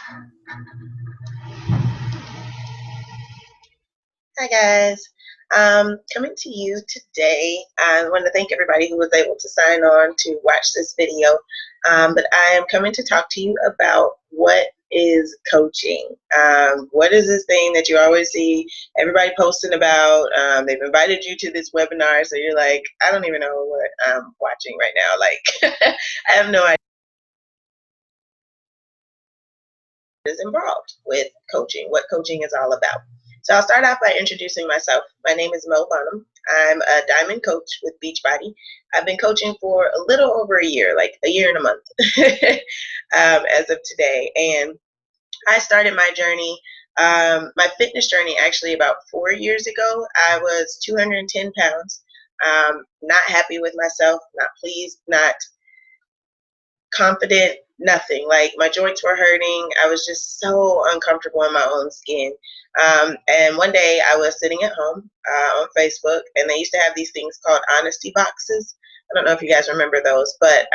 Hi guys. Coming to you today. I want to thank everybody who was able to sign on to watch this video. But I am coming to talk to you about what is coaching. What is this thing that you always see everybody posting about? They've invited you to this webinar, so you're like, I don't even know what I'm watching right now. Like, I have no idea what is involved with coaching, what coaching is all about. So I'll start off by introducing myself. My name is Mo Bonham. I'm a diamond coach with Beachbody. I've been coaching for a little over a year, like a year and a month as of today. And I started my journey, my fitness journey, actually about 4 years ago. I was 210 pounds, not happy with myself, not pleased, not confident, nothing. Like my joints were hurting. I was just so uncomfortable in my own skin. And one day I was sitting at home on Facebook, and they used to have these things called honesty boxes. I don't know if you guys remember those, but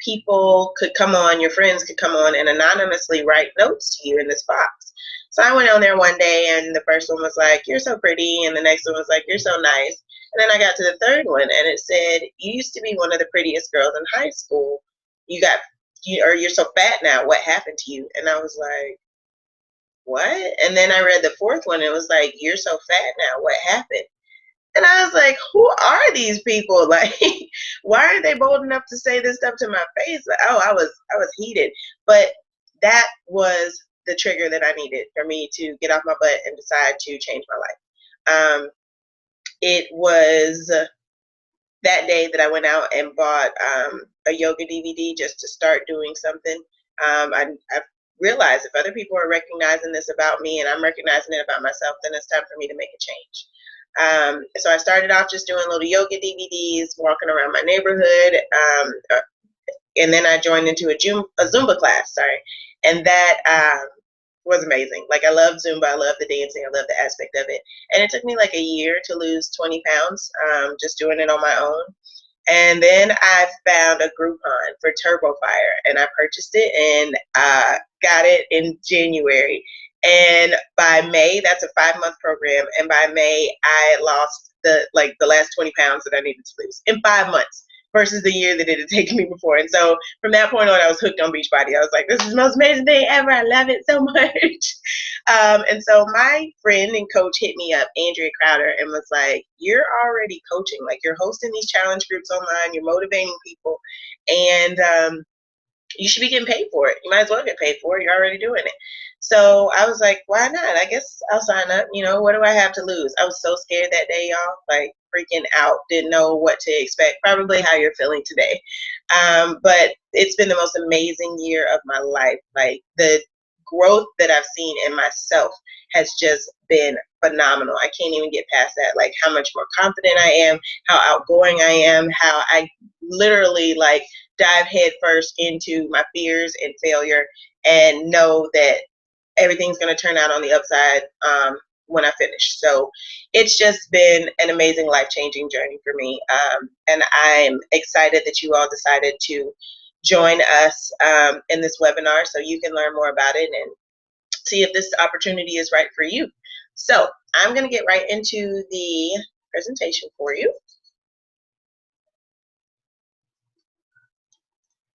people could come on, your friends could come on and anonymously write notes to you in this box. So I went on there one day, and the first one was like, "You're so pretty," and the next one was like, "You're so nice." And then I got to the third one, and it said, "You used to be one of the prettiest girls in high school. You're so fat now. What happened to you?" And I was like, "What?" And then I read the fourth one. It was like, "You're so fat now. What happened?" And I was like, who are these people? Like, why are they bold enough to say this stuff to my face? Like, oh, I was heated. But that was the trigger that I needed for me to get off my butt and decide to change my life. It was that day that I went out and bought a yoga DVD just to start doing something. I realized if other people are recognizing this about me and I'm recognizing it about myself, then it's time for me to make a change. So I started off just doing little yoga DVDs, walking around my neighborhood, and then I joined into a Zumba class. Sorry, and that was amazing. Like I love Zumba, I love the dancing, I love the aspect of it. And it took me like a year to lose 20 pounds, just doing it on my own. And then I found a Groupon for Turbo Fire, and I purchased it and got it in January. And by May, that's a 5-month program. And by May, I lost the last 20 pounds that I needed to lose in 5 months versus the year that it had taken me before. And so from that point on, I was hooked on Beachbody. I was like, this is the most amazing thing ever. I love it so much. And so my friend and coach hit me up, Andrea Crowder, and was like, "You're already coaching. Like you're hosting these challenge groups online. You're motivating people, and you should be getting paid for it. You might as well get paid for it. You're already doing it." So I was like, why not? I guess I'll sign up. What do I have to lose? I was so scared that day, y'all, like freaking out, didn't know what to expect. Probably how you're feeling today. But it's been the most amazing year of my life. Like the growth that I've seen in myself has just been phenomenal. I can't even get past that. Like how much more confident I am, how outgoing I am, how I literally like dive headfirst into my fears and failure and know that everything's going to turn out on the upside when I finish. So it's just been an amazing life-changing journey for me. And I'm excited that you all decided to join us in this webinar so you can learn more about it and see if this opportunity is right for you. So I'm going to get right into the presentation for you.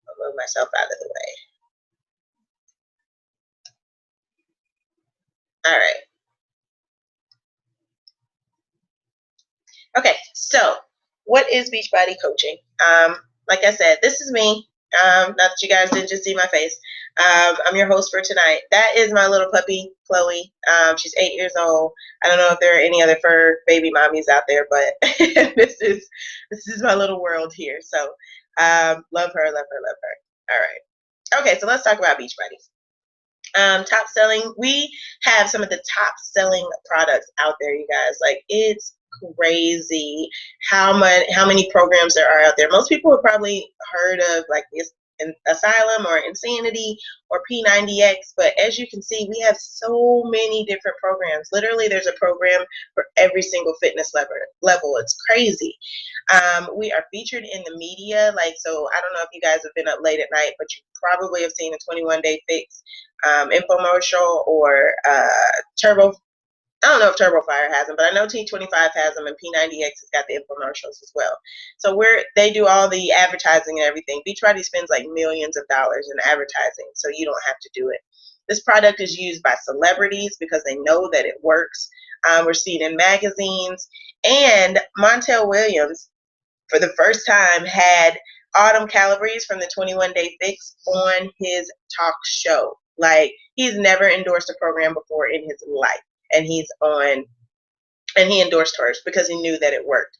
I'll move myself out of the way. All right. Okay, so what is Beachbody coaching? Like I said, this is me. Not that you guys didn't just see my face. I'm your host for tonight. That is my little puppy, Chloe. She's 8 years old. I don't know if there are any other fur baby mommies out there, but this is my little world here. So love her, love her, love her. All right. Okay, so let's talk about Beachbody. Top selling, we have some of the top selling products out there, you guys. Like it's crazy how many programs there are out there. Most people have probably heard of like this Asylum or Insanity or P90X. But as you can see, we have so many different programs. Literally, there's a program for every single fitness level. It's crazy. We are featured in the media. Like, so I don't know if you guys have been up late at night, but you probably have seen a 21 Day Fix infomercial or Turbo. I don't know if Turbo Fire has them, but I know T25 has them, and P90X has got the infomercials as well. So they do all the advertising and everything. Beachbody spends like millions of dollars in advertising, so you don't have to do it. This product is used by celebrities because they know that it works. We're seen in magazines, and Montel Williams, for the first time, had Autumn Calabrese from the 21 Day Fix on his talk show. Like, he's never endorsed a program before in his life. And he endorsed hers because he knew that it worked.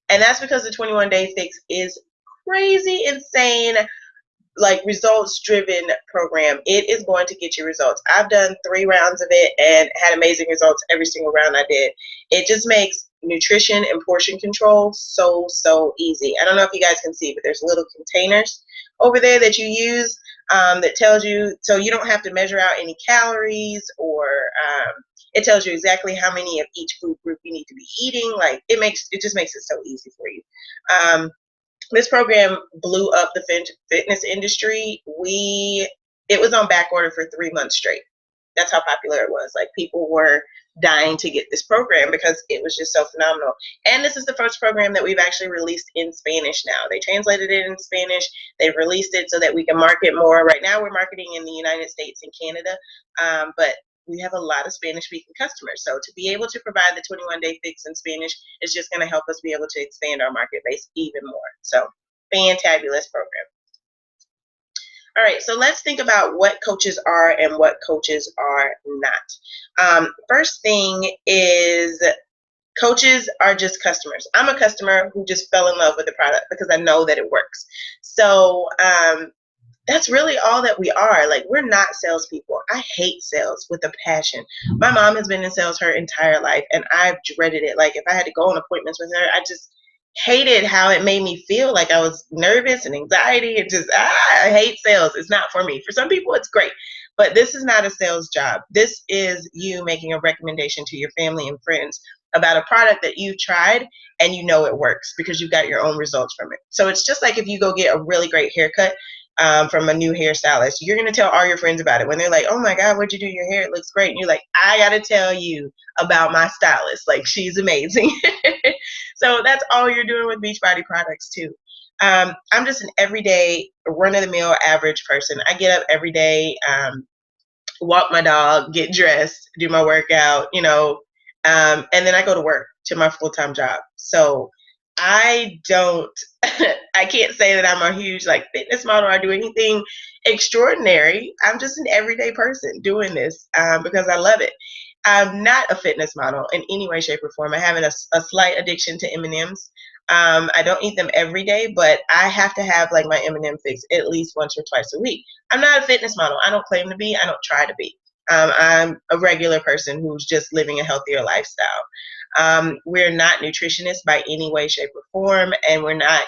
And that's because the 21 Day Fix is crazy, insane, like results driven program. It is going to get you results. I've done 3 rounds of it and had amazing results every single round I did. It just makes nutrition and portion control so easy. I don't know if you guys can see, but there's little containers over there that you use that tells you, so you don't have to measure out any calories, or it tells you exactly how many of each food group you need to be eating. Like, it just makes it so easy for you. This program blew up the fitness industry. It was on back order for 3 months straight. That's how popular it was. Like, people were dying to get this program because it was just so phenomenal. And this is the first program that we've actually released in Spanish now. They translated it in Spanish. They've released it so that we can market more. Right now we're marketing in the United States and Canada, but we have a lot of Spanish-speaking customers. So to be able to provide the 21 Day Fix in Spanish is just going to help us be able to expand our market base even more. So, fantabulous program. All right, so let's think about what coaches are and what coaches are not. First thing is, coaches are just customers. I'm a customer who just fell in love with the product because I know that it works. So that's really all that we are. Like, we're not salespeople. I hate sales with a passion. My mom has been in sales her entire life, and I've dreaded it. Like, if I had to go on appointments with her, I just hated how it made me feel. Like, I was nervous and anxiety. It just, I hate sales. It's not for me. For some people, it's great. But this is not a sales job. This is you making a recommendation to your family and friends about a product that you've tried and you know it works because you've got your own results from it. So it's just like if you go get a really great haircut from a new hairstylist, you're going to tell all your friends about it. When they're like, oh my God, what'd you do your hair? It looks great. And you're like, I got to tell you about my stylist. Like, she's amazing. So that's all you're doing with Beachbody products too. I'm just an everyday, run-of-the-mill average person. I get up every day, walk my dog, get dressed, do my workout, and then I go to work, to my full-time job. So I can't say that I'm a huge fitness model or do anything extraordinary. I'm just an everyday person doing this because I love it. I'm not a fitness model in any way, shape, or form. I have a slight addiction to M&Ms. I don't eat them every day, but I have to have my M&M fix at least once or twice a week. I'm not a fitness model. I don't claim to be. I don't try to be. I'm a regular person who's just living a healthier lifestyle. We're not nutritionists by any way, shape, or form, and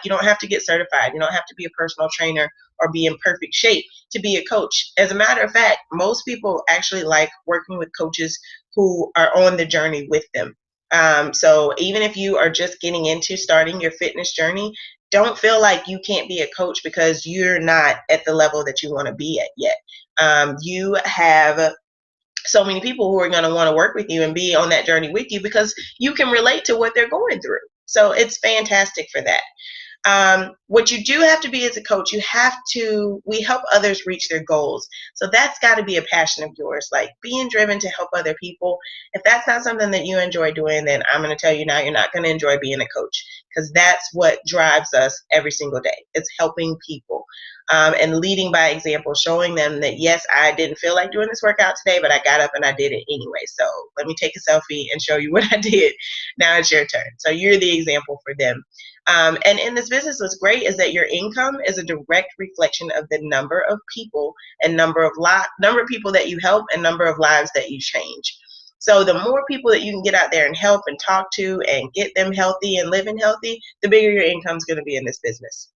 you don't have to get certified. You don't have to be a personal trainer or be in perfect shape to be a coach. As a matter of fact, most people actually like working with coaches who are on the journey with them. So even if you are just getting into starting your fitness journey, don't feel like you can't be a coach because you're not at the level that you want to be at yet. You have so many people who are going to want to work with you and be on that journey with you because you can relate to what they're going through. So it's fantastic for that. What you do have to be as a coach, we help others reach their goals. So that's got to be a passion of yours, like being driven to help other people. If that's not something that you enjoy doing, then I'm going to tell you now, you're not going to enjoy being a coach, because that's what drives us every single day. It's helping people and leading by example, showing them that, yes, I didn't feel like doing this workout today, but I got up and I did it anyway. So let me take a selfie and show you what I did. Now it's your turn. So you're the example for them. And in this business, what's great is that your income is a direct reflection of the number of people and number of people that you help and number of lives that you change. So the more people that you can get out there and help and talk to and get them healthy and living healthy, the bigger your income is going to be in this business.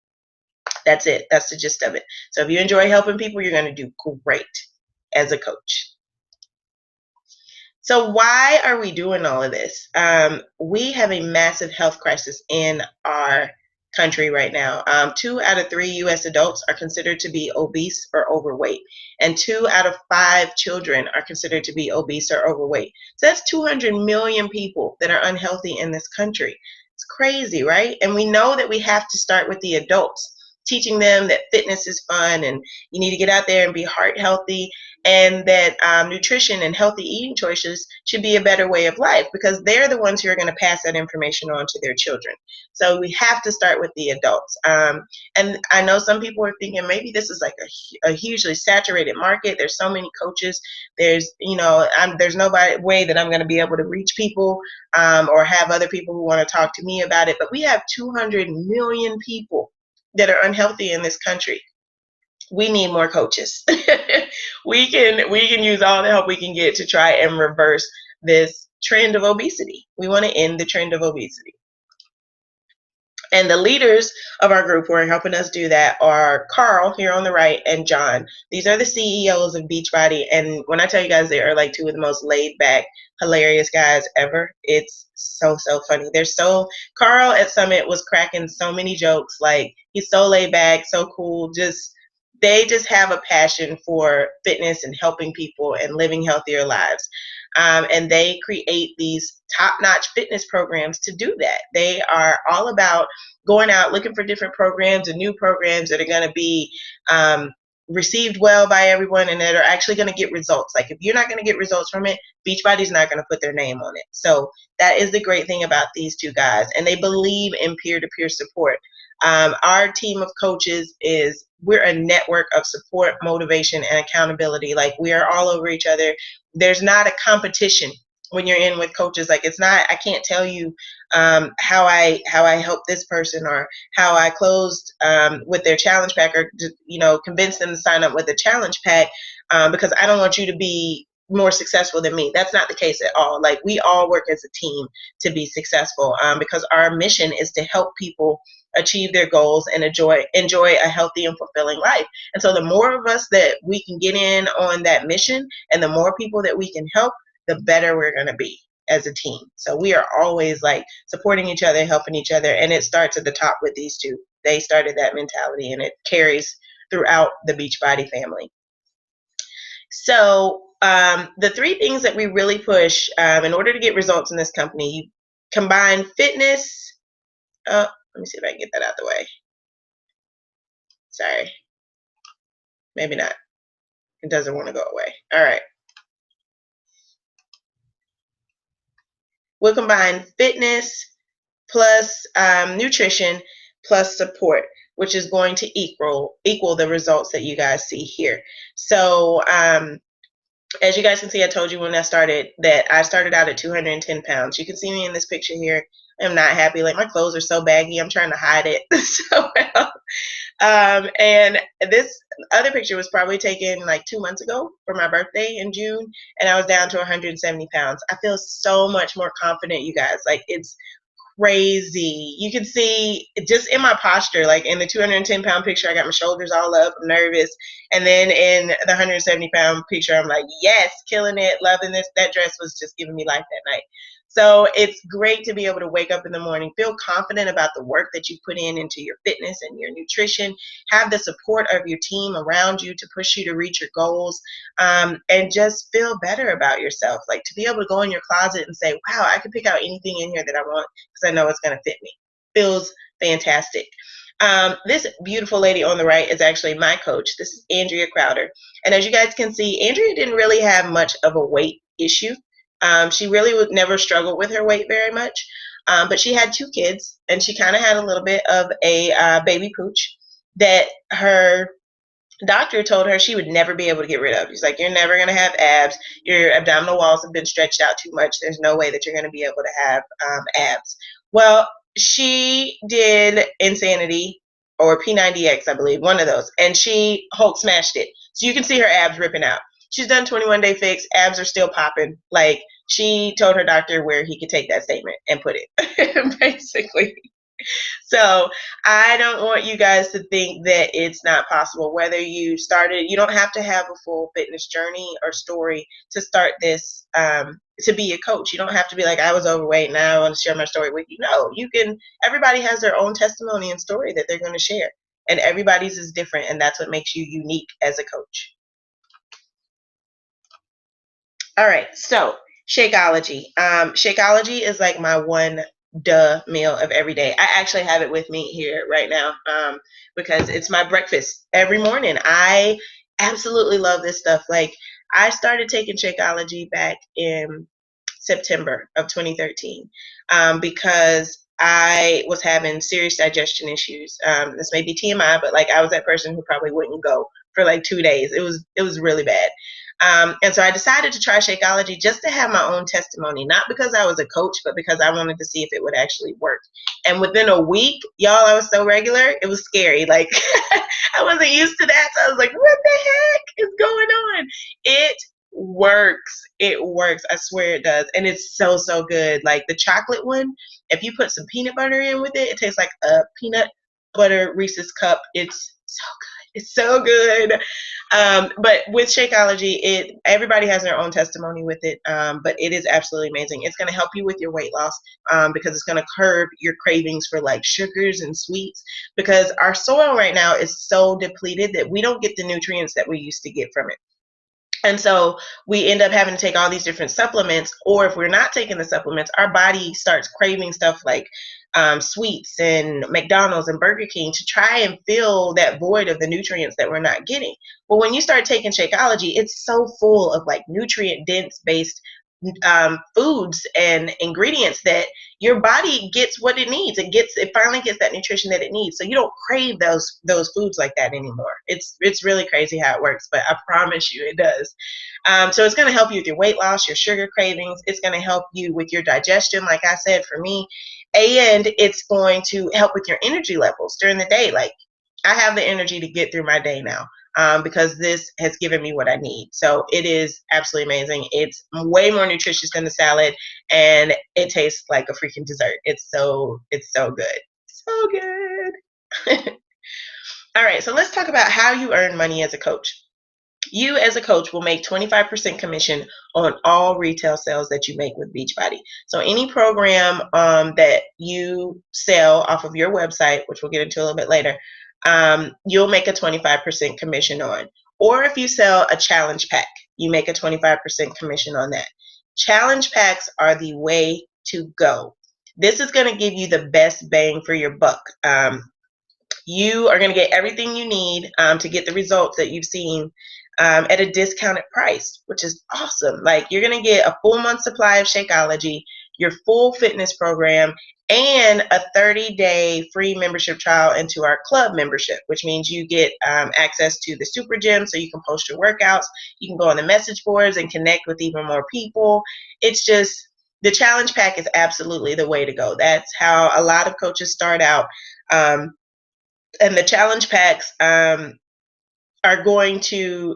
That's it. That's the gist of it. So if you enjoy helping people, you're going to do great as a coach. So why are we doing all of this? We have a massive health crisis in our country right now. 2 out of 3 U.S. adults are considered to be obese or overweight, and 2 out of 5 children are considered to be obese or overweight. So that's 200 million people that are unhealthy in this country. It's crazy, right? And we know that we have to start with the adults, teaching them that fitness is fun and you need to get out there and be heart healthy, and that nutrition and healthy eating choices should be a better way of life, because they're the ones who are going to pass that information on to their children. So we have to start with the adults. And I know some people are thinking maybe this is like a hugely saturated market. There's so many coaches. There's, there's no way that I'm going to be able to reach people or have other people who want to talk to me about it. But we have 200 million people that are unhealthy in this country. We need more coaches. we can use all the help we can get to try and reverse this trend of obesity. We want to end the trend of obesity. And the leaders of our group who are helping us do that are Carl here on the right and John. These are the CEOs of Beachbody. And when I tell you guys, they are like 2 of the most laid back, hilarious guys ever. It's so funny. Carl at Summit was cracking so many jokes. Like, he's so laid back, so cool. They just have a passion for fitness and helping people and living healthier lives. And they create these top-notch fitness programs to do that. They are all about going out, looking for different programs and new programs that are going to be received well by everyone and that are actually going to get results. Like, if you're not going to get results from it, Beachbody's not going to put their name on it. So that is the great thing about these 2 guys. And they believe in peer-to-peer support. Our team of coaches we're a network of support, motivation, and accountability. Like, we are all over each other. There's not a competition when you're in with coaches. Like, it's not, I can't tell you how I helped this person or how I closed with their challenge pack, or convinced them to sign up with a challenge pack because I don't want you to be more successful than me. That's not the case at all. Like, we all work as a team to be successful because our mission is to help people achieve their goals and enjoy a healthy and fulfilling life. And so the more of us that we can get in on that mission and the more people that we can help, the better we're going to be as a team. So we are always like supporting each other, helping each other. And it starts at the top with these 2. They started that mentality and it carries throughout the Beachbody family. So the 3 things that we really push in order to get results in this company, you combine fitness. Let me see if I can get that out of the way. Sorry. Maybe not. It doesn't want to go away. All right. We'll combine fitness plus nutrition plus support, which is going to equal the results that you guys see here. So as you guys can see, I told you when I started that I started out at 210 pounds. You can see me in this picture here. I'm not happy. Like, my clothes are so baggy. I'm trying to hide it so well. And this other picture was probably taken like 2 months ago for my birthday in June, and I was down to 170 pounds. I feel so much more confident, you guys. Like, it's crazy. You can see just in my posture, like in the 210-pound picture, I got my shoulders all up, I'm nervous. And then in the 170-pound picture, I'm like, yes, killing it, loving this. That dress was just giving me life that night. So it's great to be able to wake up in the morning, feel confident about the work that you put into your fitness and your nutrition, have the support of your team around you to push you to reach your goals, and just feel better about yourself. Like, to be able to go in your closet and say, wow, I can pick out anything in here that I want because I know it's going to fit me. Feels fantastic. This beautiful lady on the right is actually my coach. This is Andrea Crowder. And as you guys can see, Andrea didn't really have much of a weight issue. She really would never struggle with her weight very much, but she had 2 kids, and she kind of had a little bit of a baby pooch that her doctor told her she would never be able to get rid of. He's like, you're never going to have abs. Your abdominal walls have been stretched out too much. There's no way that you're going to be able to have abs. Well, she did Insanity or P90X, I believe, one of those, and she Hulk smashed it. So you can see her abs ripping out. She's done 21-day fix. Abs are still popping. Like, she told her doctor where he could take that statement and put it, basically. So I don't want you guys to think that it's not possible. Whether you started, you don't have to have a full fitness journey or story to start this, to be a coach. You don't have to be like, I was overweight, now I want to share my story with you. No, you can, everybody has their own testimony and story that they're going to share. And everybody's is different. And that's what makes you unique as a coach. All right, so Shakeology. Shakeology is like my one duh meal of every day. I actually have it with me here right now, because it's my breakfast every morning. I absolutely love this stuff. Like, I started taking Shakeology back in September of 2013, because I was having serious digestion issues. This may be TMI, but like, I was that person who probably wouldn't go for like 2 days. It was really bad. And so I decided to try Shakeology just to have my own testimony, not because I was a coach, but because I wanted to see if it would actually work. And within a week, y'all, I was so regular, it was scary. Like, I wasn't used to that. So I was like, what the heck is going on? It works. It works. I swear it does. And it's so, so good. Like the chocolate one, if you put some peanut butter in with it, it tastes like a peanut butter Reese's cup. It's so good. It's so good. But with Shakeology, everybody has their own testimony with it, but it is absolutely amazing. It's going to help you with your weight loss, because it's going to curb your cravings for like sugars and sweets, because our soil right now is so depleted that we don't get the nutrients that we used to get from it. And so we end up having to take all these different supplements, or if we're not taking the supplements, our body starts craving stuff like sweets and McDonald's and Burger King to try and fill that void of the nutrients that we're not getting. But when you start taking Shakeology, it's so full of like nutrient dense based foods and ingredients that your body gets what it needs. It finally gets that nutrition that it needs. So you don't crave those foods like that anymore. It's really crazy how it works, but I promise you it does. So it's going to help you with your weight loss, your sugar cravings. It's going to help you with your digestion, like I said, for me, and it's going to help with your energy levels during the day. Like, I have the energy to get through my day now, because this has given me what I need. So it is absolutely amazing. It's way more nutritious than the salad, and it tastes like a freaking dessert. It's so good. So good. All right, so let's talk about how you earn money as a coach. You as a coach will make 25% commission on all retail sales that you make with Beachbody. So any program that you sell off of your website, which we'll get into a little bit later, you'll make a 25% commission on. Or if you sell a challenge pack, you make a 25% commission on that. Challenge packs are the way to go. This is going to give you the best bang for your buck. You are going to get everything you need to get the results that you've seen at a discounted price, which is awesome. Like, you're going to get a full month supply of Shakeology, your full fitness program, and a 30-day free membership trial into our club membership, which means you get access to the super gym so you can post your workouts. You can go on the message boards and connect with even more people. It's just, the challenge pack is absolutely the way to go. That's how a lot of coaches start out. And the challenge packs are going to,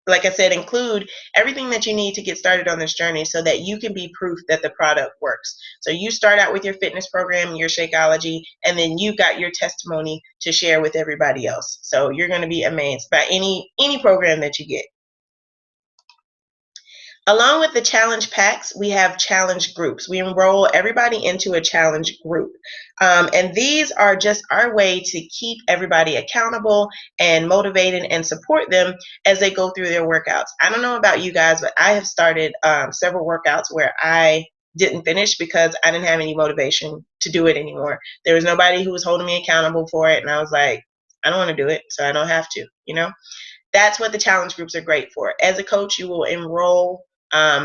like I said, include everything that you need to get started on this journey so that you can be proof that the product works. So you start out with your fitness program, your Shakeology, and then you've got your testimony to share with everybody else. So you're going to be amazed by any program that you get. Along with the challenge packs, we have challenge groups. We enroll everybody into a challenge group. And these are just our way to keep everybody accountable and motivated and support them as they go through their workouts. I don't know about you guys, but I have started several workouts where I didn't finish because I didn't have any motivation to do it anymore. There was nobody who was holding me accountable for it. And I was like, I don't want to do it, so I don't have to, you know? That's what the challenge groups are great for. As a coach, you will enroll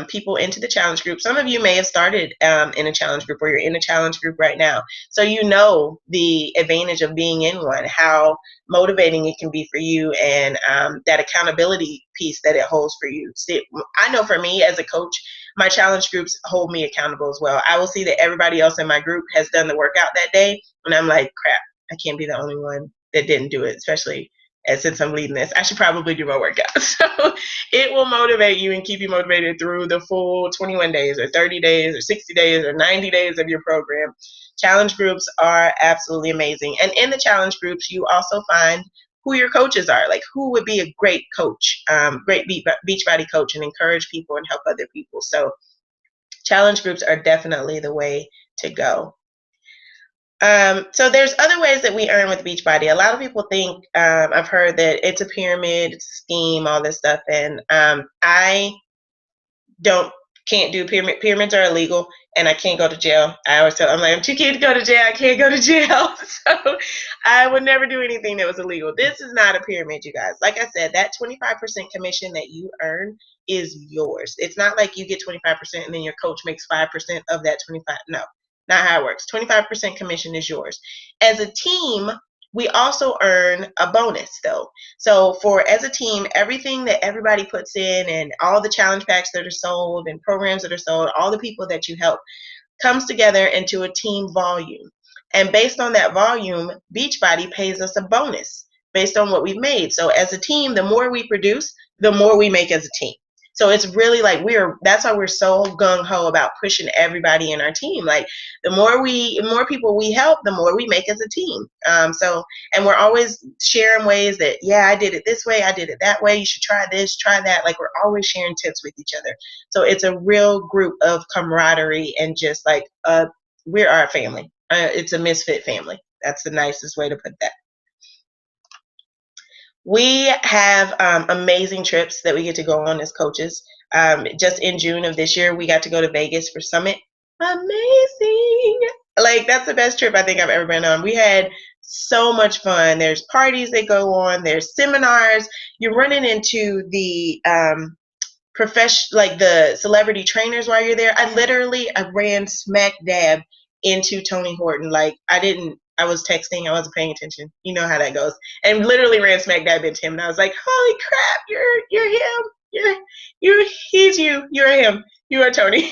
people into the challenge group. Some of you may have started in a challenge group, or you're in a challenge group right now. So you know the advantage of being in one, how motivating it can be for you, and that accountability piece that it holds for you. See, I know for me as a coach, my challenge groups hold me accountable as well. I will see that everybody else in my group has done the workout that day, and I'm like, crap, I can't be the only one that didn't do it, especially And since I'm leading this, I should probably do my workout. So it will motivate you and keep you motivated through the full 21 days or 30 days or 60 days or 90 days of your program. Challenge groups are absolutely amazing. And in the challenge groups, you also find who your coaches are, like who would be a great coach, great Beachbody coach, and encourage people and help other people. So challenge groups are definitely the way to go. So there's other ways that we earn with Beachbody. A lot of people think, I've heard that it's a pyramid, it's a scheme, all this stuff, and I can't do pyramids are illegal, and I can't go to jail. I always tell, I'm like, I'm too cute to go to jail. I can't go to jail. So I would never do anything that was illegal. This is not a pyramid, you guys. Like I said, that 25% commission that you earn is yours. It's not like you get 25% and then your coach makes 5% of that 25. No, not how it works. 25% commission is yours. As a team, we also earn a bonus though. So for as a team, everything that everybody puts in and all the challenge packs that are sold and programs that are sold, all the people that you help comes together into a team volume. And based on that volume, Beachbody pays us a bonus based on what we've made. So as a team, the more we produce, the more we make as a team. So it's really like that's why we're so gung-ho about pushing everybody in our team. Like the more people we help, the more we make as a team. And we're always sharing ways that, yeah, I did it this way, I did it that way, you should try this, try that. Like we're always sharing tips with each other. So it's a real group of camaraderie and just like we're our family. It's a misfit family. That's the nicest way to put that. We have amazing trips that we get to go on as coaches. Just in June of this year, we got to go to Vegas for Summit. Amazing. Like that's the best trip I think I've ever been on. We had so much fun. There's parties that go on. There's seminars. You're running into the like the celebrity trainers while you're there. I ran smack dab into Tony Horton. Like I was texting, I wasn't paying attention. You know how that goes. And literally ran smack dab into him. And I was like, holy crap, you're him. He's you. You're him. You are Tony.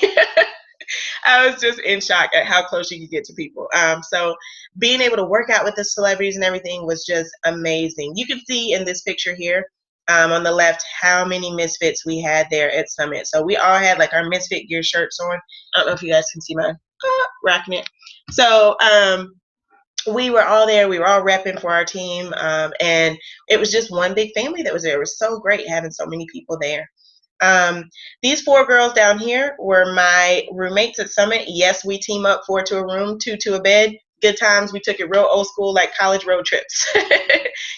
I was just in shock at how close you could get to people. So being able to work out with the celebrities and everything was just amazing. You can see in this picture here on the left how many misfits we had there at Summit. So we all had like our misfit gear shirts on. I don't know if you guys can see mine. Rocking it. So we were all there. We were all repping for our team. And it was just one big family that was there. It was so great having so many people there. These 4 girls down here were my roommates at Summit. Yes, we team up 4 to a room, 2 to a bed. Good times. We took it real old school, like college road trips.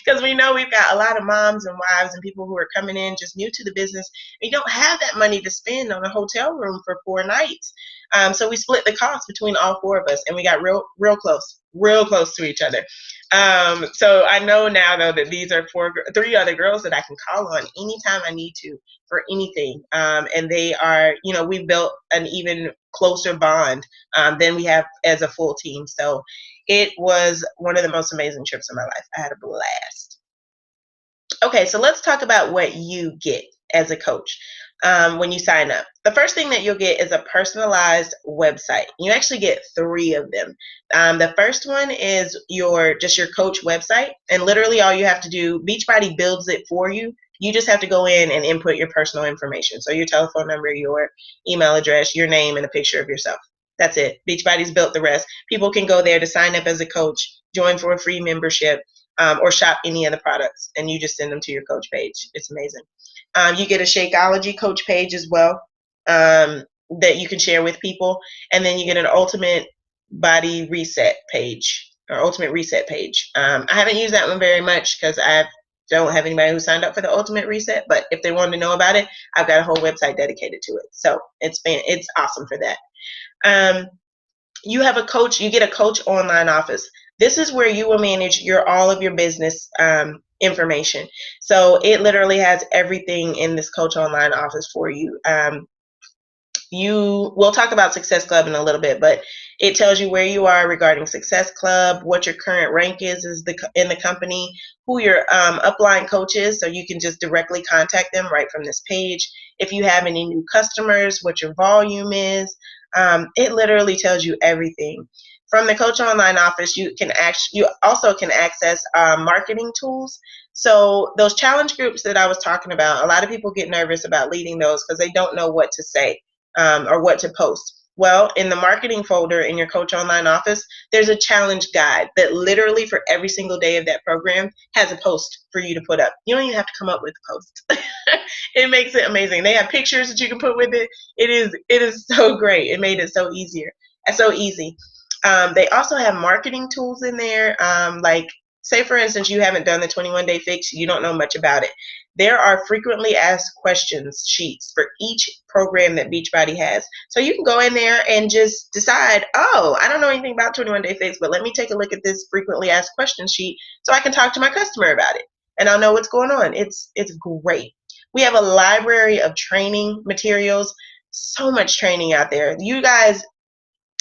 Because we know we've got a lot of moms and wives and people who are coming in just new to the business. You don't have that money to spend on a hotel room for 4 nights. So we split the cost between all 4 of us, and we got real close to each other. So I know now though that these are 3 other girls that I can call on anytime I need to for anything. And they are, we've built an even closer bond than we have as a full team. So it was one of the most amazing trips of my life. I had a blast. Okay, so let's talk about what you get as a coach when you sign up. The first thing that you'll get is a personalized website. You actually get 3 of them. The first one is your coach website, and literally all you have to do, Beachbody builds it for you. You just have to go in and input your personal information. So your telephone number, your email address, your name, and a picture of yourself. That's it. Beachbody's built the rest. People can go there to sign up as a coach, join for a free membership, or shop any of the products, and you just send them to your coach page. It's amazing. You get a Shakeology coach page as well that you can share with people, and then you get an ultimate body reset page or ultimate reset page. I haven't used that one very much because I don't have anybody who signed up for the ultimate reset, but if they wanted to know about it, I've got a whole website dedicated to it. So it's awesome for that. You have a coach, you get a coach online office. This is where you will manage all of your business information. So it literally has everything in this coach online office for you. We'll talk about Success Club in a little bit, but it tells you where you are regarding Success Club, what your current rank is in the company, who your upline coach is, so you can just directly contact them right from this page. If you have any new customers, what your volume is. It literally tells you everything. From the Coach Online office, you also can access marketing tools. So those challenge groups that I was talking about, a lot of people get nervous about leading those because they don't know what to say or what to post. Well, in the marketing folder in your Coach Online office, there's a challenge guide that literally for every single day of that program has a post for you to put up. You don't even have to come up with the post. It makes it amazing. They have pictures that you can put with it. It is so great. It made it so easy. They also have marketing tools in there. Like, say for instance, you haven't done the 21-day fix, you don't know much about it. There are frequently asked questions sheets for each program that Beachbody has. So you can go in there and just decide, oh, I don't know anything about 21-day fix, but let me take a look at this frequently asked questions sheet so I can talk to my customer about it and I'll know what's going on. It's great. We have a library of training materials, so much training out there. You guys,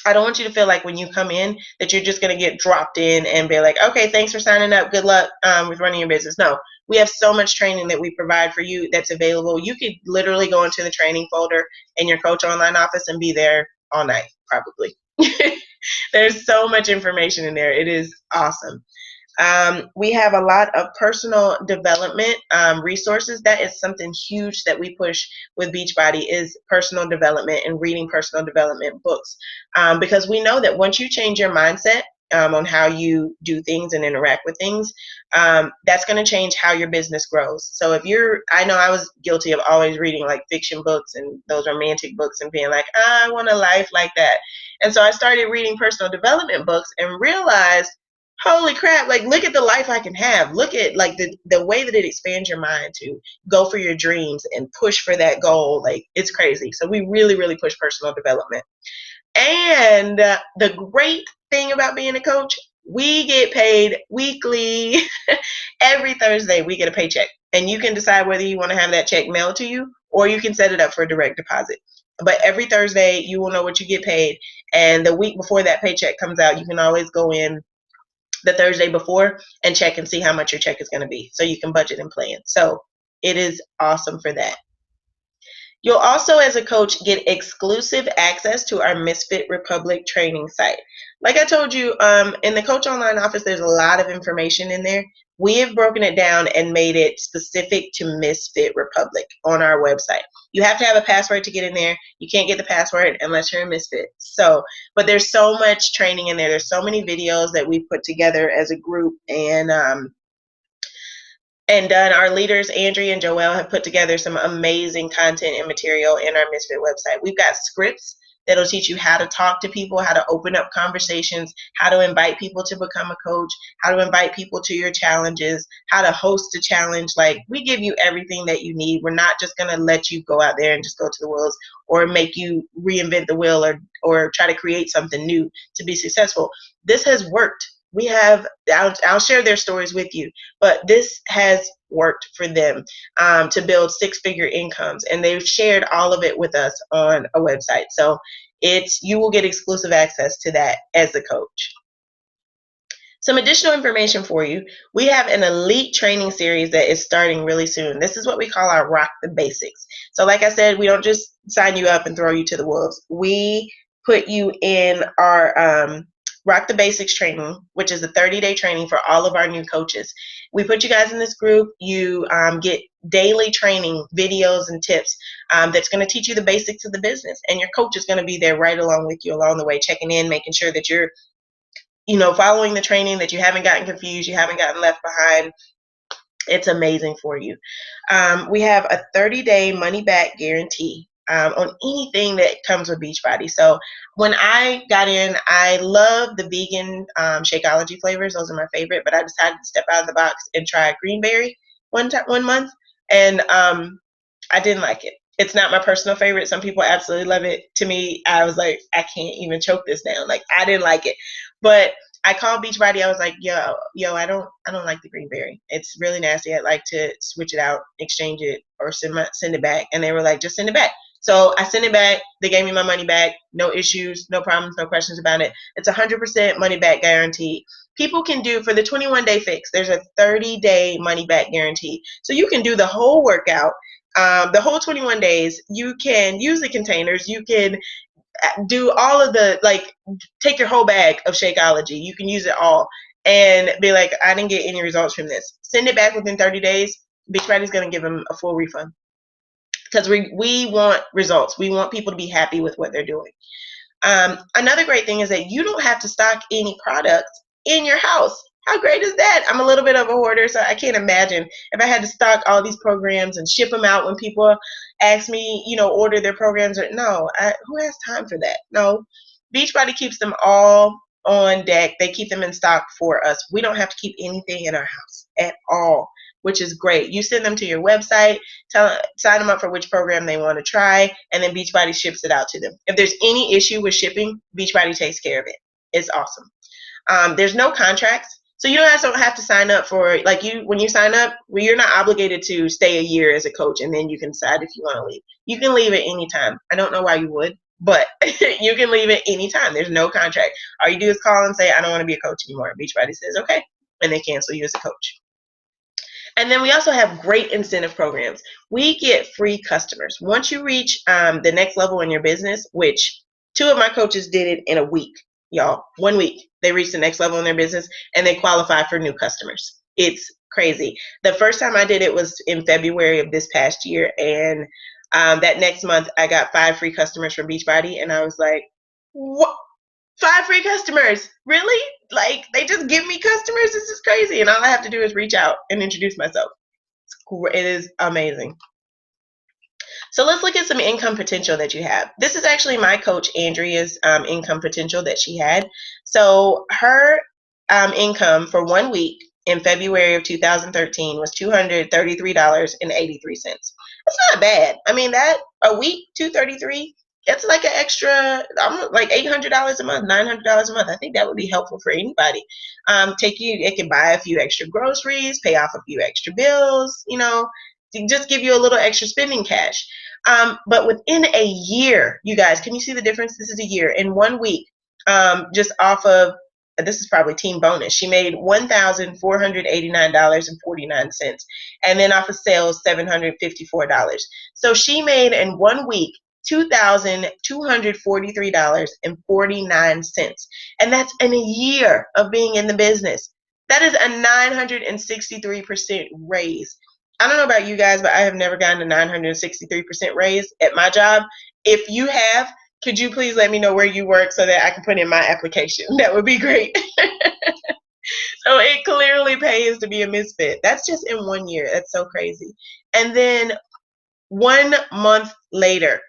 I don't want you to feel like when you come in that you're just going to get dropped in and be like, okay, thanks for signing up. Good luck with running your business. No, we have so much training that we provide for you that's available. You could literally go into the training folder in your Coach Online office and be there all night, probably. There's so much information in there. It is awesome. We have a lot of personal development resources. That is something huge that we push with Beachbody is personal development and reading personal development books. Because we know that once you change your mindset on how you do things and interact with things, that's going to change how your business grows. So I know I was guilty of always reading like fiction books and those romantic books and being like, I want a life like that. And so I started reading personal development books and realized, holy crap, like look at the life I can have. Look at like the way that it expands your mind to go for your dreams and push for that goal. Like it's crazy. So we really, really push personal development. And the great thing about being a coach, we get paid weekly. Every Thursday we get a paycheck. And you can decide whether you want to have that check mailed to you or you can set it up for a direct deposit. But every Thursday you will know what you get paid. And the week before that paycheck comes out, you can always go in the Thursday before and check and see how much your check is going to be so you can budget and plan. So it is awesome for that. You'll also, as a coach, get exclusive access to our Misfit Republic training site. Like I told you, in the Coach Online office, there's a lot of information in there. We have broken it down and made it specific to Misfit Republic on our website. You have to have a password to get in there. You can't get the password unless you're a Misfit. But there's so much training in there. There's so many videos that we put together as a group and done. Our leaders, Andrea and Joelle, have put together some amazing content and material in our Misfit website. We've got scripts that'll teach you how to talk to people, how to open up conversations, how to invite people to become a coach, how to invite people to your challenges, how to host a challenge. Like, we give you everything that you need. We're not just going to let you go out there and just go to the wheels or make you reinvent the wheel or try to create something new to be successful. This has worked. I'll share their stories with you, but this has worked for them to build six-figure incomes, and they've shared all of it with us on a website. So you will get exclusive access to that as a coach. Some additional information for you. We have an elite training series that is starting really soon. This is what we call our Rock the Basics. So like I said, we don't just sign you up and throw you to the wolves. We put you in our Rock the Basics training, which is a 30-day training for all of our new coaches. We put you guys in this group. You get daily training videos and tips that's going to teach you the basics of the business. And your coach is going to be there right along with you along the way, checking in, making sure that you're following the training, that you haven't gotten confused, you haven't gotten left behind. It's amazing for you. We have a 30-day money-back guarantee on anything that comes with Beachbody. So when I got in, I love the vegan Shakeology flavors. Those are my favorite, but I decided to step out of the box and try greenberry one month, and I didn't like it. It's not my personal favorite. Some people absolutely love it. To me, I was like, I can't even choke this down. Like, I didn't like it. But I called Beachbody. I was like, yo, I don't like the greenberry. It's really nasty. I'd like to switch it out, exchange it, or send it back. And they were like, just send it back. So I sent it back. They gave me my money back. No issues, no problems, no questions about it. It's 100% money back guarantee. People can do, for the 21-day fix, there's a 30-day money back guarantee. So you can do the whole workout, the whole 21 days. You can use the containers. You can do all of the, like, take your whole bag of Shakeology. You can use it all and be like, I didn't get any results from this. Send it back within 30 days. Beachbody's going to give them a full refund because we want results. We want people to be happy with what they're doing. Another great thing is that you don't have to stock any products in your house. How great is that? I'm a little bit of a hoarder, so I can't imagine if I had to stock all these programs and ship them out when people ask me, order their programs. No, who has time for that? No, Beachbody keeps them all on deck. They keep them in stock for us. We don't have to keep anything in our house at all, which is great. You send them to your website, sign them up for which program they want to try, and then Beachbody ships it out to them. If there's any issue with shipping, Beachbody takes care of it. It's awesome. There's no contracts, so you don't have to sign up for, like, when you sign up, you're not obligated to stay a year as a coach, and then you can decide if you want to leave. You can leave at any time. I don't know why you would, but you can leave at any time. There's no contract. All you do is call and say, I don't want to be a coach anymore. Beachbody says, okay, and they cancel you as a coach. And then we also have great incentive programs. We get free customers. Once you reach the next level in your business, which 2 of my coaches did it in a week, y'all. 1 week, they reached the next level in their business and they qualify for new customers. It's crazy. The first time I did it was in February of this past year. And that next month, I got 5 free customers from Beachbody. And I was like, what? 5 free customers? Really? Like, they just give me customers? This is crazy. And all I have to do is reach out and introduce myself. It is amazing. So let's look at some income potential that you have. This is actually my coach Andrea's income potential that she had. So her income for 1 week in February of 2013 was $233.83. That's not bad. I mean, that a week, $233, it's like an extra, like $800 a month, $900 a month. I think that would be helpful for anybody. It can buy a few extra groceries, pay off a few extra bills, just give you a little extra spending cash. But within a year, you guys, can you see the difference? This is a year. In 1 week, just off of, this is probably team bonus, she made $1,489.49. And then off of sales, $754. So she made in 1 week $2,243.49. And that's in a year of being in the business. That is a 963% raise. I don't know about you guys, but I have never gotten a 963% raise at my job. If you have, could you please let me know where you work so that I can put in my application? That would be great. So it clearly pays to be a misfit. That's just in 1 year. That's so crazy. And then 1 month later,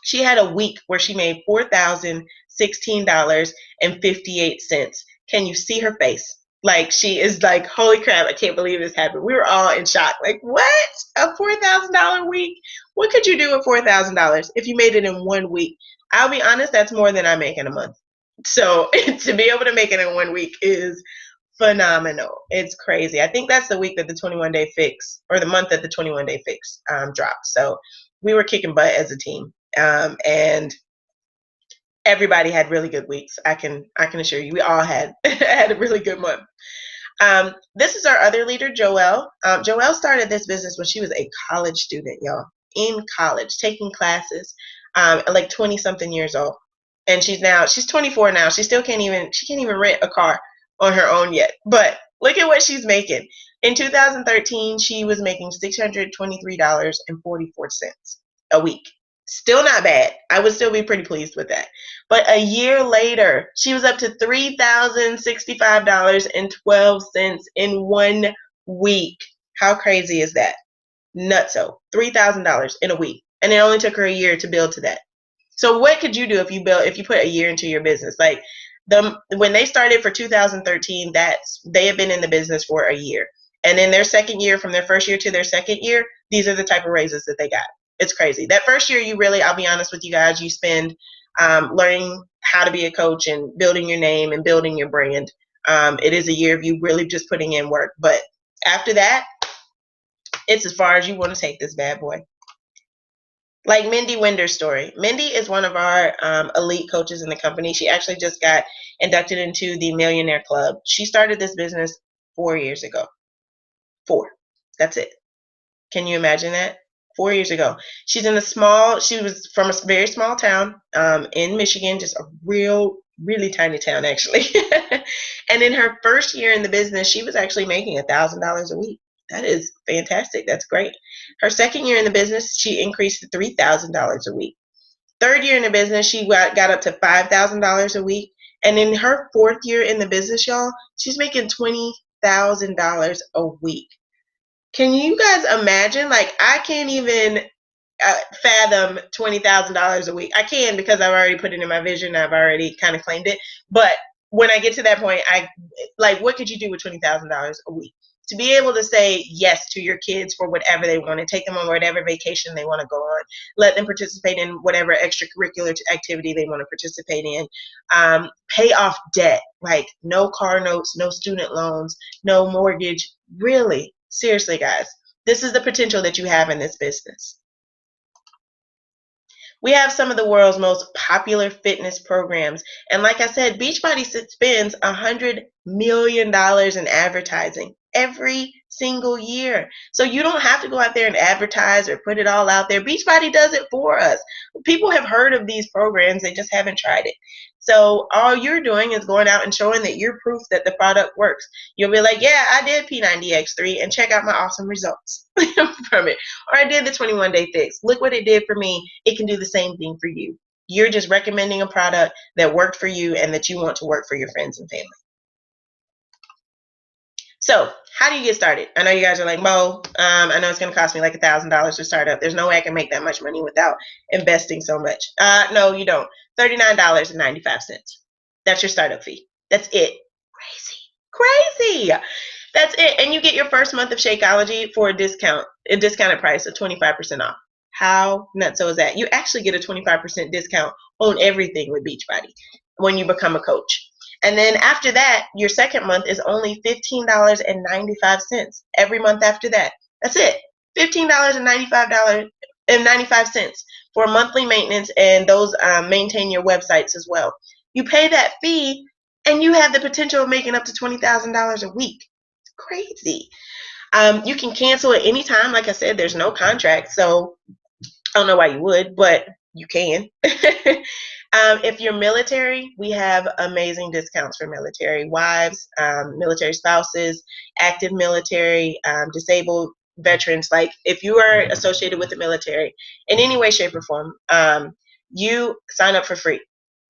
she had a week where she made $4,016.58. Can you see her face? Like, she is like, holy crap, I can't believe this happened. We were all in shock. Like, what? A $4,000 week? What could you do with $4,000 if you made it in 1 week? I'll be honest, that's more than I make in a month. So to be able to make it in 1 week is phenomenal. It's crazy. I think that's the week that the 21-day fix, or the month that the 21-day fix dropped. So we were kicking butt as a team. And everybody had really good weeks. I can assure you, we all had had a really good month. This is our other leader, Joelle. Joelle started this business when she was a college student, y'all, in college, taking classes, like 20 something years old. And she's 24 now. She can't even rent a car on her own yet. But look at what she's making. In 2013, she was making $623.44 a week. Still not bad. I would still be pretty pleased with that. But a year later, she was up to $3,065.12 in 1 week. How crazy is that? Nutso. $3,000 in a week. And it only took her a year to build to that. So what could you do if you put a year into your business? Like, when they started for 2013, they have been in the business for a year. And in their second year, from their first year to their second year, these are the type of raises that they got. It's crazy. That first year, I'll be honest with you guys, you spend learning how to be a coach and building your name and building your brand. It is a year of you really just putting in work. But after that, it's as far as you want to take this bad boy. Like Mindy Winder's story. Mindy is one of our elite coaches in the company. She actually just got inducted into the Millionaire Club. She started this business 4 years ago. 4. That's it. Can you imagine that? 4 years ago. She was from a very small town in Michigan, just a really tiny town, actually. And in her first year in the business, she was actually making $1,000 a week. That is fantastic. That's great. Her second year in the business, she increased to $3,000 a week. Third year in the business, she got up to $5,000 a week. And in her fourth year in the business, y'all, she's making $20,000 a week. Can you guys imagine? Like, I can't even fathom $20,000 a week. I can, because I've already put it in my vision. I've already kind of claimed it. But when I get to that point, what could you do with $20,000 a week? To be able to say yes to your kids for whatever they want to, take them on whatever vacation they want to go on, let them participate in whatever extracurricular activity they want to participate in, pay off debt, like no car notes, no student loans, no mortgage. Really, seriously, guys, this is the potential that you have in this business. We have some of the world's most popular fitness programs. And like I said, Beachbody spends $100 million in advertising every single year. So you don't have to go out there and advertise or put it all out there. Beachbody does it for us. People have heard of these programs, they just haven't tried it. So all you're doing is going out and showing that you're proof that the product works. You'll be like, yeah, I did P90X3 and check out my awesome results from it. Or I did the 21-day fix. Look what it did for me. It can do the same thing for you. You're just recommending a product that worked for you and that you want to work for your friends and family. So how do you get started? I know you guys are like, Mo, I know it's going to cost me like $1,000 to start up. There's no way I can make that much money without investing so much. No, you don't. $39.95. That's your startup fee. That's it. Crazy. That's it. And you get your first month of Shakeology for a discounted price of 25% off. How nutso is that? You actually get a 25% discount on everything with Beachbody when you become a coach. And then after that, your second month is only $15.95 every month after that. That's it. $15.95 for monthly maintenance, and those maintain your websites as well. You pay that fee, and you have the potential of making up to $20,000 a week. It's crazy. You can cancel at any time. Like I said, there's no contract, so I don't know why you would, but you can. If you're military, we have amazing discounts for military wives, military spouses, active military, disabled veterans. Like if you are associated with the military in any way, shape, or form, you sign up for free.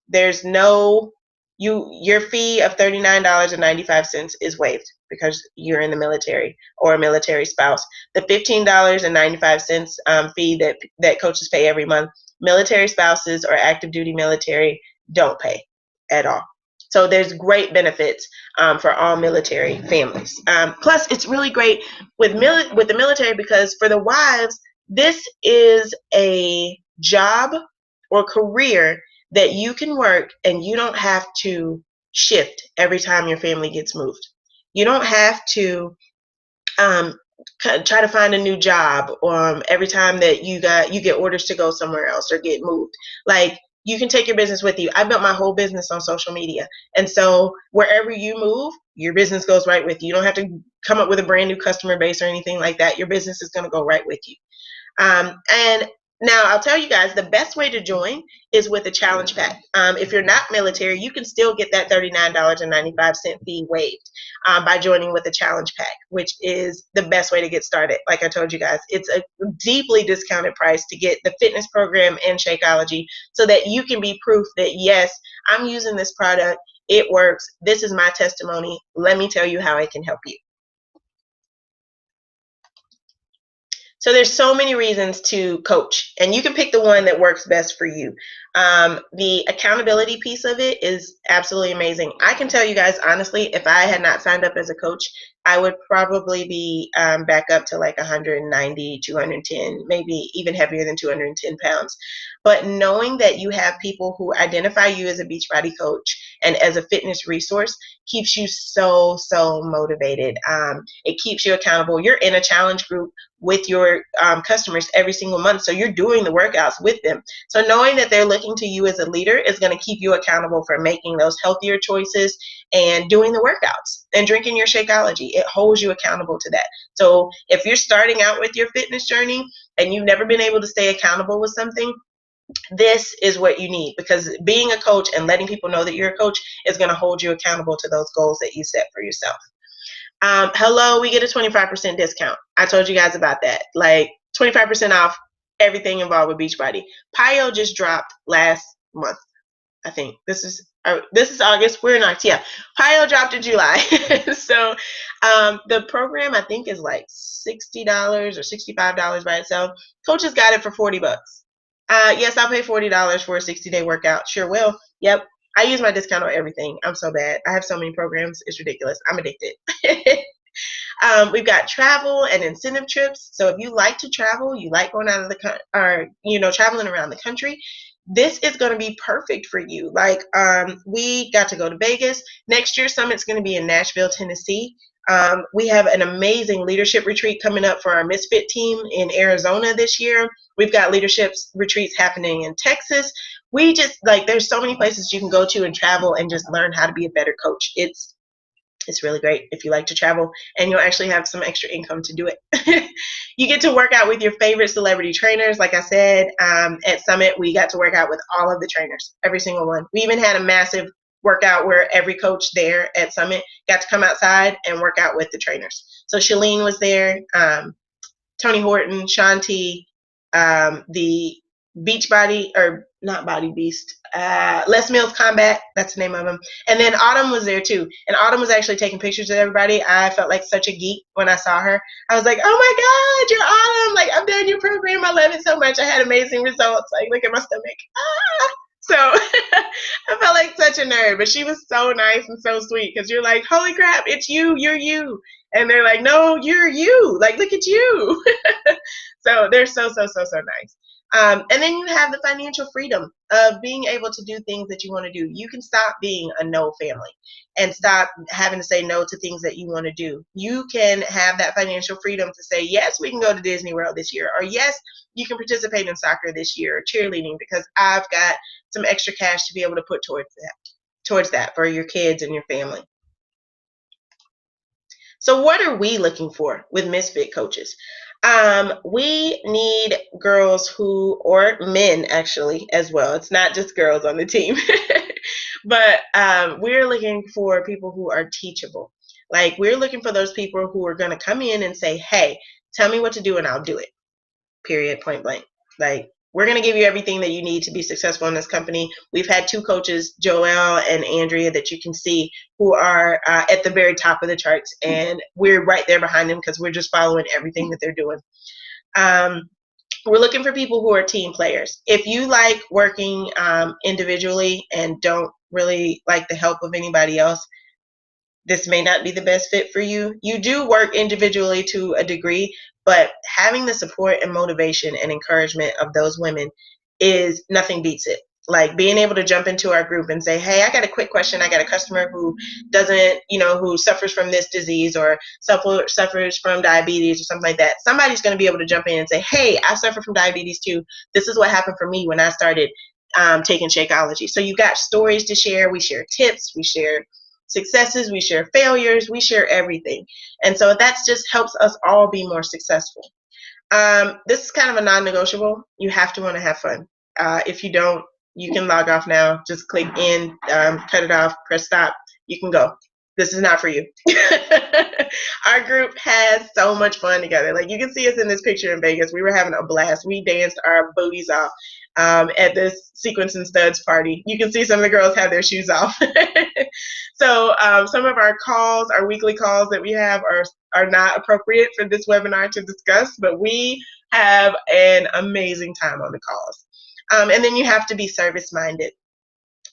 There's no your fee of $39.95 is waived because you're in the military or a military spouse. The $15.95 fee that coaches pay every month, military spouses or active duty military don't pay at all. So there's great benefits for all military families. Plus, it's really great with the military because for the wives, this is a job or career that you can work and you don't have to shift every time your family gets moved. You don't have to try to find a new job every time that you get orders to go somewhere else or get moved. Like you can take your business with you. I built my whole business on social media. And so wherever you move, your business goes right with you. You don't have to come up with a brand new customer base or anything like that. Your business is going to go right with you. And now I'll tell you guys, the best way to join is with a challenge pack. If you're not military, you can still get that $39.95 fee waived by joining with a challenge pack, which is the best way to get started. Like I told you guys, it's a deeply discounted price to get the fitness program and Shakeology so that you can be proof that, yes, I'm using this product. It works. This is my testimony. Let me tell you how I can help you. So there's so many reasons to coach, and you can pick the one that works best for you. The accountability piece of it is absolutely amazing. I can tell you guys honestly, if I had not signed up as a coach, I would probably be back up to like 190, 210, maybe even heavier than 210 pounds. But knowing that you have people who identify you as a Beachbody coach and as a fitness resource keeps you so motivated. It keeps you accountable. You're in a challenge group with your customers every single month, so you're doing the workouts with them. So knowing that they're looking to you as a leader is going to keep you accountable for making those healthier choices and doing the workouts and drinking your Shakeology. It holds you accountable to that. So if you're starting out with your fitness journey, and you've never been able to stay accountable with something, this is what you need, because being a coach and letting people know that you're a coach is going to hold you accountable to those goals that you set for yourself. Hello, we get a 25% discount. I told you guys about that. Like 25% off everything involved with Beachbody. Pio just dropped last month. I think this is August. We're in October. Yeah, Pio dropped in July. So the program I think is like $60 or $65 by itself. Coaches got it for $40. Yes, I'll pay $40 for a 60-day workout. Sure will. Yep. I use my discount on everything. I'm so bad. I have so many programs. It's ridiculous. I'm addicted. We've got travel and incentive trips. So if you like to travel, you like going out of the or traveling around the country, this is going to be perfect for you. Like we got to go to Vegas. Next year, Summit's going to be in Nashville, Tennessee. We have an amazing leadership retreat coming up for our Misfit team in Arizona this year. We've got leadership retreats happening in Texas. We just there's so many places you can go to and travel and just learn how to be a better coach. It's really great if you like to travel, and you'll actually have some extra income to do it. You get to work out with your favorite celebrity trainers. Like I said, at Summit, we got to work out with all of the trainers, every single one. We even had a massive workout where every coach there at Summit got to come outside and work out with the trainers. So Shalene was there, Tony Horton, Shanti, the Beachbody, or not Body Beast, Les Mills Combat, that's the name of him. And then Autumn was there too. And Autumn was actually taking pictures of everybody. I felt like such a geek when I saw her. I was like, oh my God, you're Autumn. Like, I've done your program. I love it so much. I had amazing results. Like, look at my stomach. Ah! So I felt like such a nerd, but she was so nice and so sweet, because you're like, holy crap, it's you, you're you. And they're like, no, you're you. Like, look at you. So they're so nice. And then you have the financial freedom of being able to do things that you want to do. You can stop being a no family and stop having to say no to things that you want to do. You can have that financial freedom to say, yes, we can go to Disney World this year, or yes, you can participate in soccer this year, or cheerleading, because I've got some extra cash to be able to put towards that for your kids and your family. So what are we looking for with Misfit coaches? We need girls or men actually as well. It's not just girls on the team, but we're looking for people who are teachable. Like, we're looking for those people who are going to come in and say, hey, tell me what to do and I'll do it. Period, point blank. Like, we're going to give you everything that you need to be successful in this company. We've had two coaches, Joelle and Andrea, that you can see, who are at the very top of the charts, and we're right there behind them because we're just following everything that they're doing. We're looking for people who are team players. If you like working individually and don't really like the help of anybody else, this may not be the best fit for you. You do work individually to a degree, but having the support and motivation and encouragement of those women is nothing beats it. Like, being able to jump into our group and say, hey, I got a quick question. I got a customer who doesn't, who suffers from this disease, or suffers from diabetes or something like that. Somebody's going to be able to jump in and say, hey, I suffer from diabetes too. This is what happened for me when I started taking Shakeology. So you've got stories to share. We share tips. We share successes, we share failures, we share everything. And so that just helps us all be more successful. This is kind of a non-negotiable. You have to want to have fun. If you don't, you can log off now. Just click in, cut it off, press stop. You can go. This is not for you. Our group has so much fun together. Like, you can see us in this picture in Vegas. We were having a blast. We danced our booties off at this Sequence and Studs party. You can see some of the girls have their shoes off. So some of our calls, our weekly calls that we have, are not appropriate for this webinar to discuss, but we have an amazing time on the calls. And then you have to be service-minded.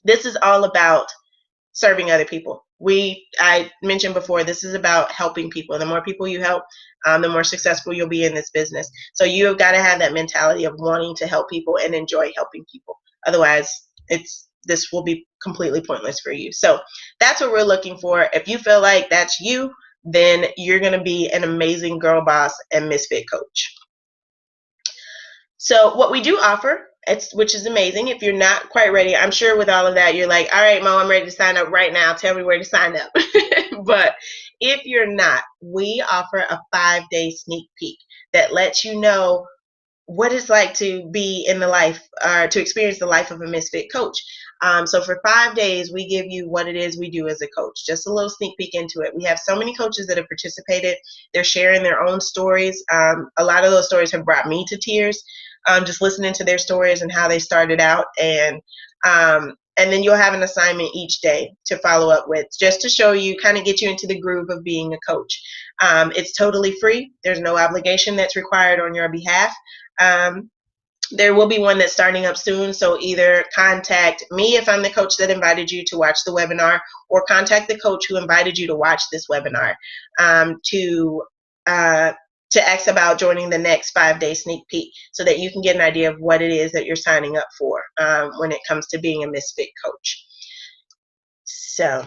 This is all about serving other people. I mentioned before, this is about helping people. The more people you help, the more successful you'll be in this business. So you have got to have that mentality of wanting to help people and enjoy helping people. Otherwise, this will be completely pointless for you. So that's what we're looking for. If you feel like that's you, then you're going to be an amazing girl boss and Misfit coach. So what we do offer, which is amazing. If you're not quite ready, I'm sure with all of that, you're like, all right, Mo, I'm ready to sign up right now. Tell me where to sign up. But if you're not, we offer a 5-day sneak peek that lets you know what it's like to be in the life, or to experience the life of a misfit coach. So for 5 days, we give you what it is we do as a coach. Just a little sneak peek into it. We have so many coaches that have participated. They're sharing their own stories. A lot of those stories have brought me to tears, just listening to their stories and how they started out. And then you'll have an assignment each day to follow up with, just to show you, kind of get you into the groove of being a coach. It's totally free. There's no obligation that's required on your behalf. Um, there will be one that's starting up soon, so either contact me if I'm the coach that invited you to watch the webinar, or contact the coach who invited you to watch this webinar, um, to uh, to ask about joining the next 5-day sneak peek, so that you can get an idea of what it is that you're signing up for, when it comes to being a misfit coach. So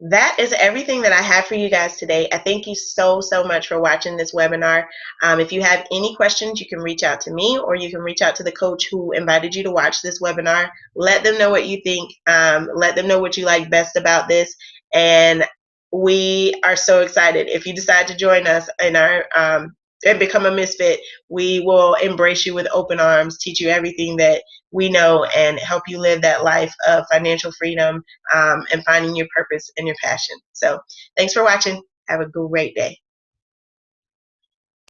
that is everything that I have for you guys today. I thank you so much for watching this webinar. If you have any questions, you can reach out to me, or you can reach out to the coach who invited you to watch this webinar. Let them know what you think. Let them know what you like best about this. And we are so excited. If you decide to join us in our and become a misfit, we will embrace you with open arms, teach you everything that we know, and help you live that life of financial freedom, and finding your purpose and your passion. So thanks for watching. Have a great day.